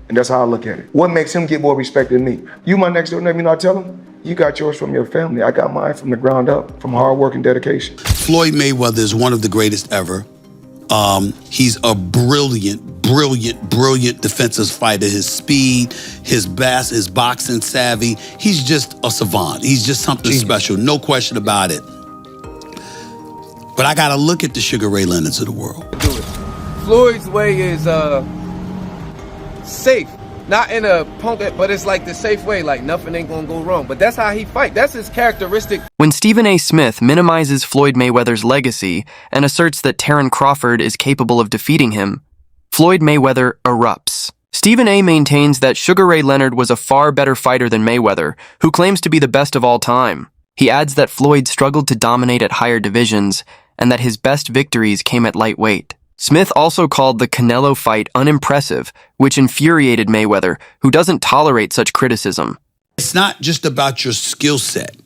And that's how I look at it. What makes him get more respect than me? You my next door neighbor, you know what I tell him? You got yours from your family. I got mine from the ground up, from hard work and dedication. Floyd Mayweather is one of the greatest ever. He's a brilliant defensive fighter. His speed, his boxing savvy. He's just a savant. He's just something special, no question about it. But I gotta look at the Sugar Ray Leonards of the world. Floyd's way is safe. Not in a punk, but it's like the safe way, like nothing ain't gonna go wrong. But that's how he fight. That's his characteristic. When Stephen A. Smith minimizes Floyd Mayweather's legacy and asserts that Terence Crawford is capable of defeating him, Floyd Mayweather erupts. Stephen A. maintains that Sugar Ray Leonard was a far better fighter than Mayweather, who claims to be the best of all time. He adds that Floyd struggled to dominate at higher divisions and that his best victories came at lightweight. Smith also called the Canelo fight unimpressive, which infuriated Mayweather, who doesn't tolerate such criticism. It's not just about your skill set.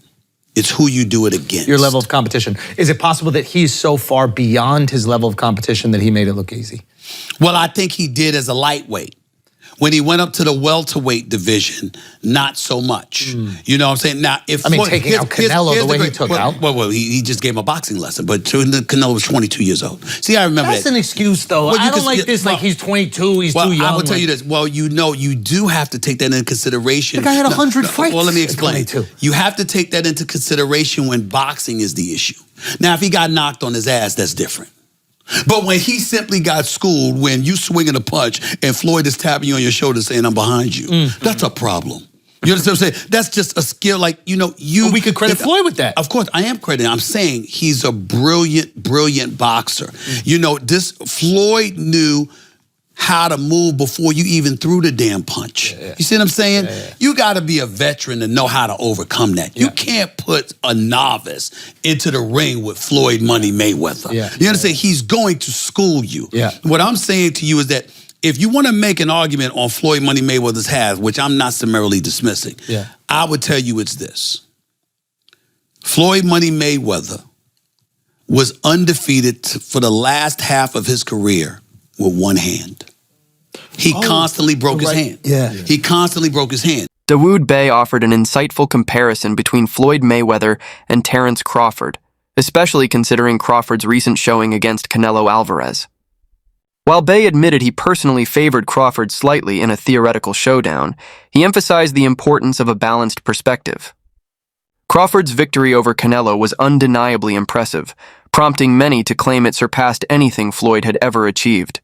It's who you do it against. Your level of competition. Is it possible that he's so far beyond his level of competition that he made it look easy? Well, I think he did as a lightweight. When he went up to the welterweight division, not so much. You know what I'm saying? Now, if Floyd, taking out Canelo the way he took out. Well, he just gave him a boxing lesson, but Canelo was 22 years old. See, I remember That's an excuse, though. I don't like this, like he's 22, he's too young. I will tell you this. Well, you know, you do have to take that into consideration. The guy had 100 fights. Well, let me explain. You have to take that into consideration when boxing is the issue. Now, if he got knocked on his ass, that's different. But when he simply got schooled, when you swinging a punch and Floyd is tapping you on your shoulder saying, I'm behind you, that's a problem. You understand what I'm saying? That's just a skill, like, you know, we could credit Floyd with that. Of course, I am crediting. I'm saying he's a brilliant boxer. You know, Floyd knew how to move before you even threw the damn punch. You see what I'm saying? You got to be a veteran to know how to overcome that. You can't put a novice into the ring with Floyd Money Mayweather. You understand? He's going to school you. What I'm saying to you is that if you want to make an argument on Floyd Money Mayweather's half, which I'm not summarily dismissing, I would tell you it's this. Floyd Money Mayweather was undefeated for the last half of his career with one hand. He constantly broke his hand. He constantly broke his hand. Dawood Bey offered an insightful comparison between Floyd Mayweather and Terence Crawford, especially considering Crawford's recent showing against Canelo Alvarez. While Bey admitted he personally favored Crawford slightly in a theoretical showdown, he emphasized the importance of a balanced perspective. Crawford's victory over Canelo was undeniably impressive, prompting many to claim it surpassed anything Floyd had ever achieved.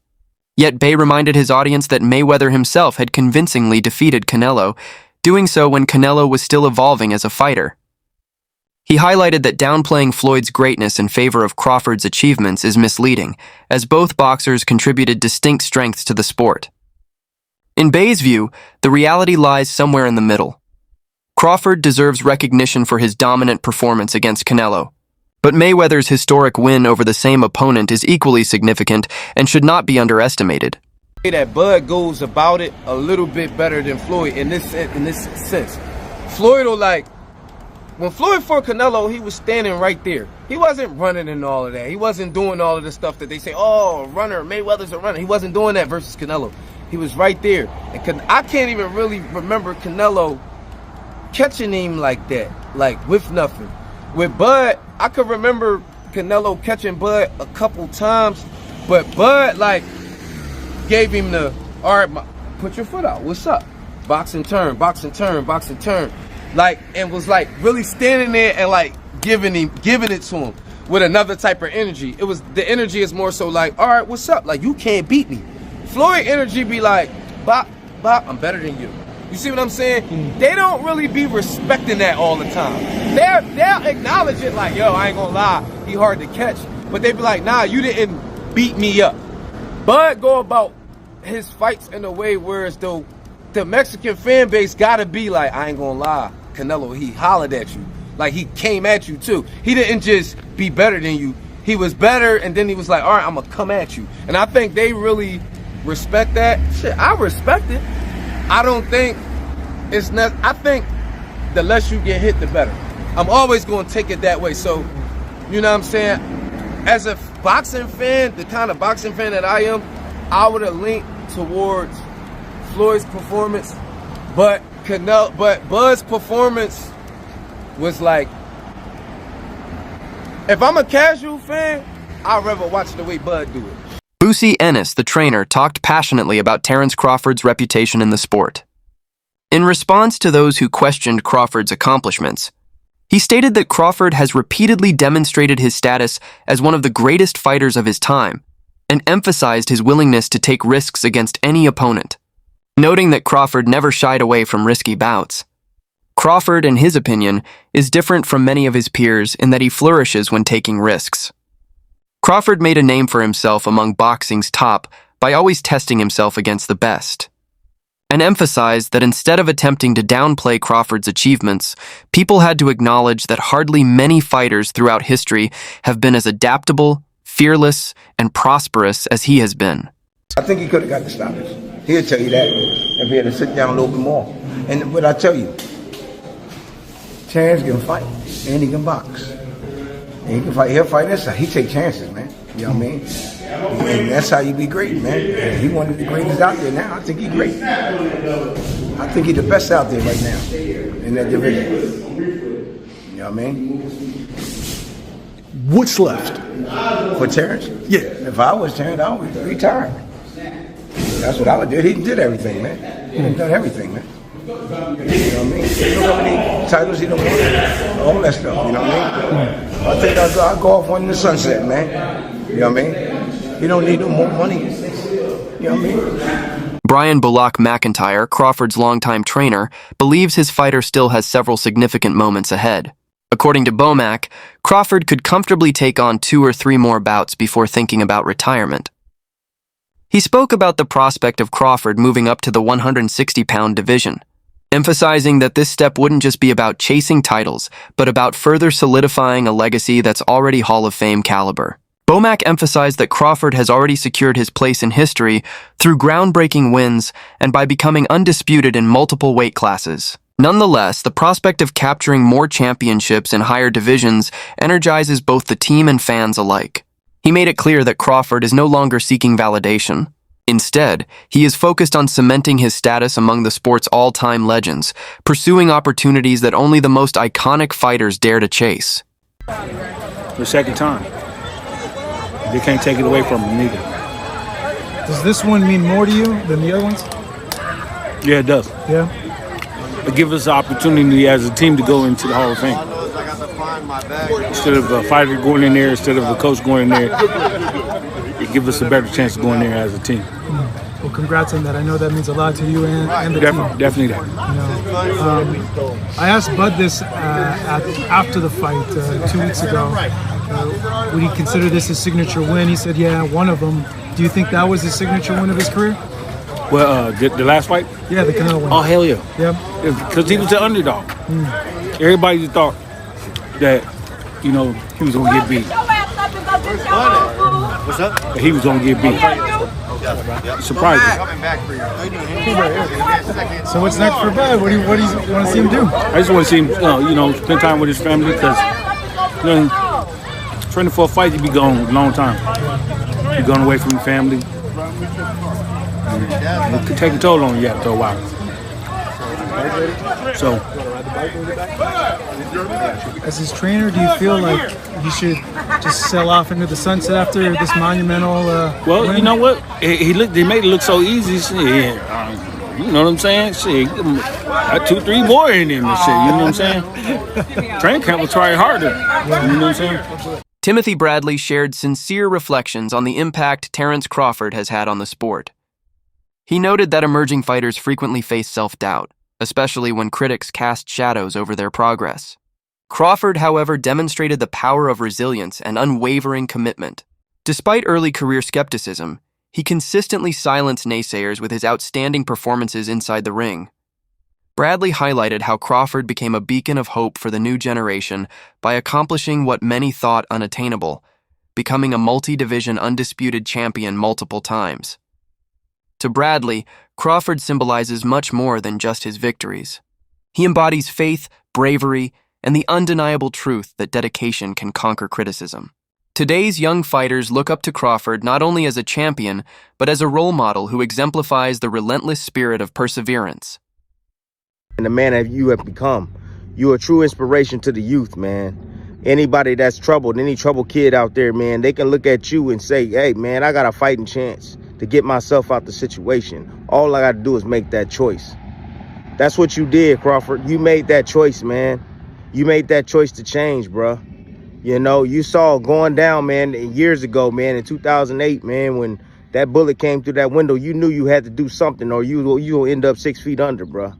Yet Bey reminded his audience that Mayweather himself had convincingly defeated Canelo, doing so when Canelo was still evolving as a fighter. He highlighted that downplaying Floyd's greatness in favor of Crawford's achievements is misleading, as both boxers contributed distinct strengths to the sport. In Bey's view, the reality lies somewhere in the middle. Crawford deserves recognition for his dominant performance against Canelo, but Mayweather's historic win over the same opponent is equally significant and should not be underestimated. That Bud goes about it a little bit better than Floyd in this sense. Floyd will when Floyd fought Canelo, he was standing right there. He wasn't running and all of that. He wasn't doing all of the stuff that they say, oh, runner, Mayweather's a runner. He wasn't doing that versus Canelo. He was right there. And I can't even really remember Canelo catching him like that, like with nothing. With Bud, I could remember Canelo catching Bud a couple times, but Bud gave him the, all right, put your foot out, what's up? Boxing turn, boxing turn, boxing turn. And was really standing there and giving it to him with another type of energy. It was, the energy is more so all right, what's up? You can't beat me. Floyd energy be bop, bop, I'm better than you. You see what I'm saying? They don't really be respecting that all the time. They'll acknowledge it yo, I ain't gonna lie, he hard to catch. But they be nah, you didn't beat me up. Bud go about his fights in a way where as though the Mexican fan base gotta be I ain't gonna lie, Canelo, he hollered at you. He came at you too. He didn't just be better than you. He was better and then he was all right, I'm gonna come at you. And I think they really respect that. Shit, I respect it. I don't think it's not. I think the less you get hit, the better. I'm always going to take it that way. So, you know what I'm saying? As a boxing fan, the kind of boxing fan that I am, I would have leaned towards Floyd's performance, but Bud's performance was like, if I'm a casual fan, I'd rather watch the way Bud do it. Boosie Ennis, the trainer, talked passionately about Terence Crawford's reputation in the sport. In response to those who questioned Crawford's accomplishments, he stated that Crawford has repeatedly demonstrated his status as one of the greatest fighters of his time and emphasized his willingness to take risks against any opponent, noting that Crawford never shied away from risky bouts. Crawford, in his opinion, is different from many of his peers in that he flourishes when taking risks. Crawford made a name for himself among boxing's top by always testing himself against the best, and emphasized that instead of attempting to downplay Crawford's achievements, people had to acknowledge that hardly many fighters throughout history have been as adaptable, fearless, and prosperous as he has been. I think he could have got the stoppage. He'll tell you that if he had to sit down a little bit more. And but I tell you, Terence can fight and he can box. And he can fight. He'll fight inside. He take chances, man. You know what I mean? And that's how you be great, man. And he one of the greatest out there now. I think he's great. I think he's the best out there right now in that division. You know what I mean? What's left? For Terence? Yeah. If I was Terence, I would retire. That's what I would do. He did everything, man. He done everything, man. You know what I mean? He don't have any titles he don't want. All that stuff, you know what I mean? I think I'll go off one in the sunset, man. You know what I mean? You don't need no more money. You know what I mean? Brian Bullock McIntyre, Crawford's longtime trainer, believes his fighter still has several significant moments ahead. According to Bomac, Crawford could comfortably take on 2 or 3 more bouts before thinking about retirement. He spoke about the prospect of Crawford moving up to the 160-pound division, emphasizing that this step wouldn't just be about chasing titles, but about further solidifying a legacy that's already Hall of Fame caliber. Bomac emphasized that Crawford has already secured his place in history through groundbreaking wins and by becoming undisputed in multiple weight classes. Nonetheless, the prospect of capturing more championships in higher divisions energizes both the team and fans alike. He made it clear that Crawford is no longer seeking validation. Instead, he is focused on cementing his status among the sport's all-time legends, pursuing opportunities that only the most iconic fighters dare to chase. The second time. They can't take it away from him either. Does this one mean more to you than the other ones? Yeah, it does. Yeah. It gives us the opportunity as a team to go into the Hall of Fame. Instead of a fighter going in there, instead of a coach going in there, it gives us a better chance of going there as a team. Well, congrats on that. I know that means a lot to you and the team. Definitely that. You know, I asked Bud this after the fight 2 weeks ago. Would he consider this his signature win? He said, yeah, one of them. Do you think that was his signature win of his career? Well, the last fight? Yeah, the Canelo one. Oh, hell yeah. Yeah. Because he was the underdog. Everybody thought that, you know, he was going to get beat. What's up? He was going to get beat. Surprising. So what's next for Bud? What do you want to see him do? I just want to see him, you know, spend time with his family because, you know, training for a fight, you be gone a long time. You're going away from your family. And it could take a toll on you after a while. So, as his trainer, do you feel like he should just sail off into the sunset after this monumental well, win? you know what? He made it look so easy. Shit, you know what I'm saying? Shit, got 2-3 more in him and shit. You know what I'm saying? Training camp will try harder. You know what I'm saying? Timothy Bradley shared sincere reflections on the impact Terence Crawford has had on the sport. He noted that emerging fighters frequently face self-doubt, especially when critics cast shadows over their progress. Crawford, however, demonstrated the power of resilience and unwavering commitment. Despite early career skepticism, he consistently silenced naysayers with his outstanding performances inside the ring. Bradley highlighted how Crawford became a beacon of hope for the new generation by accomplishing what many thought unattainable, becoming a multi-division undisputed champion multiple times. To Bradley, Crawford symbolizes much more than just his victories. He embodies faith, bravery, and the undeniable truth that dedication can conquer criticism. Today's young fighters look up to Crawford not only as a champion, but as a role model who exemplifies the relentless spirit of perseverance. And the man that you have become, you're a true inspiration to the youth, man. Anybody that's troubled, any troubled kid out there, man, they can look at you and say, hey, man, I got a fighting chance to get myself out the situation. All I got to do is make that choice. That's what you did, Crawford. You made that choice, man. You made that choice to change, bruh. You know, you saw going down, man, years ago, man, in 2008, man, when that bullet came through that window, you knew you had to do something or you'll end up 6 feet under, bruh.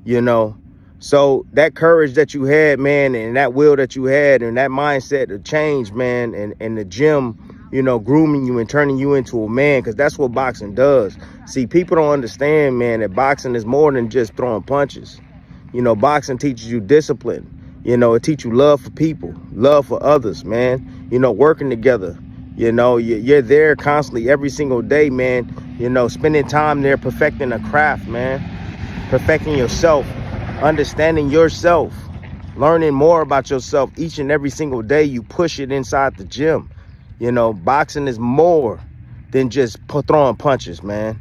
You know, so that courage that you had, man, and that will that you had and that mindset of change, man, and the gym, you know, grooming you and turning you into a man, because that's what boxing does. See, people don't understand, man, that boxing is more than just throwing punches. You know, boxing teaches you discipline. You know, it teaches you love for people, love for others, man. You know, working together. You know, you're there constantly every single day, man. You know, spending time there perfecting a craft, man. Perfecting yourself, understanding yourself, learning more about yourself each and every single day. You push it inside the gym. You know, boxing is more than just throwing punches, man.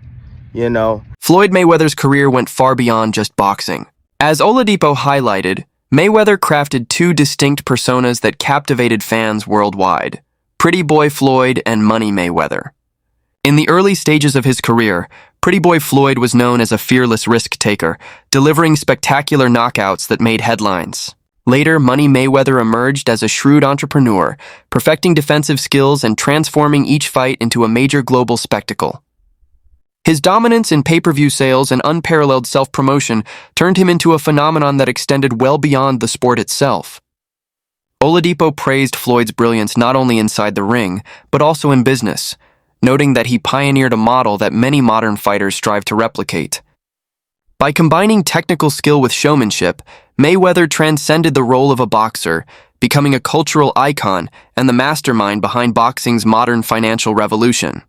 You know. Floyd Mayweather's career went far beyond just boxing. As Oladipo highlighted, Mayweather crafted two distinct personas that captivated fans worldwide: Pretty Boy Floyd and Money Mayweather. In the early stages of his career, Pretty Boy Floyd was known as a fearless risk-taker, delivering spectacular knockouts that made headlines. Later, Money Mayweather emerged as a shrewd entrepreneur, perfecting defensive skills and transforming each fight into a major global spectacle. His dominance in pay-per-view sales and unparalleled self-promotion turned him into a phenomenon that extended well beyond the sport itself. Oladipo praised Floyd's brilliance not only inside the ring, but also in business, noting that he pioneered a model that many modern fighters strive to replicate. By combining technical skill with showmanship, Mayweather transcended the role of a boxer, becoming a cultural icon and the mastermind behind boxing's modern financial revolution.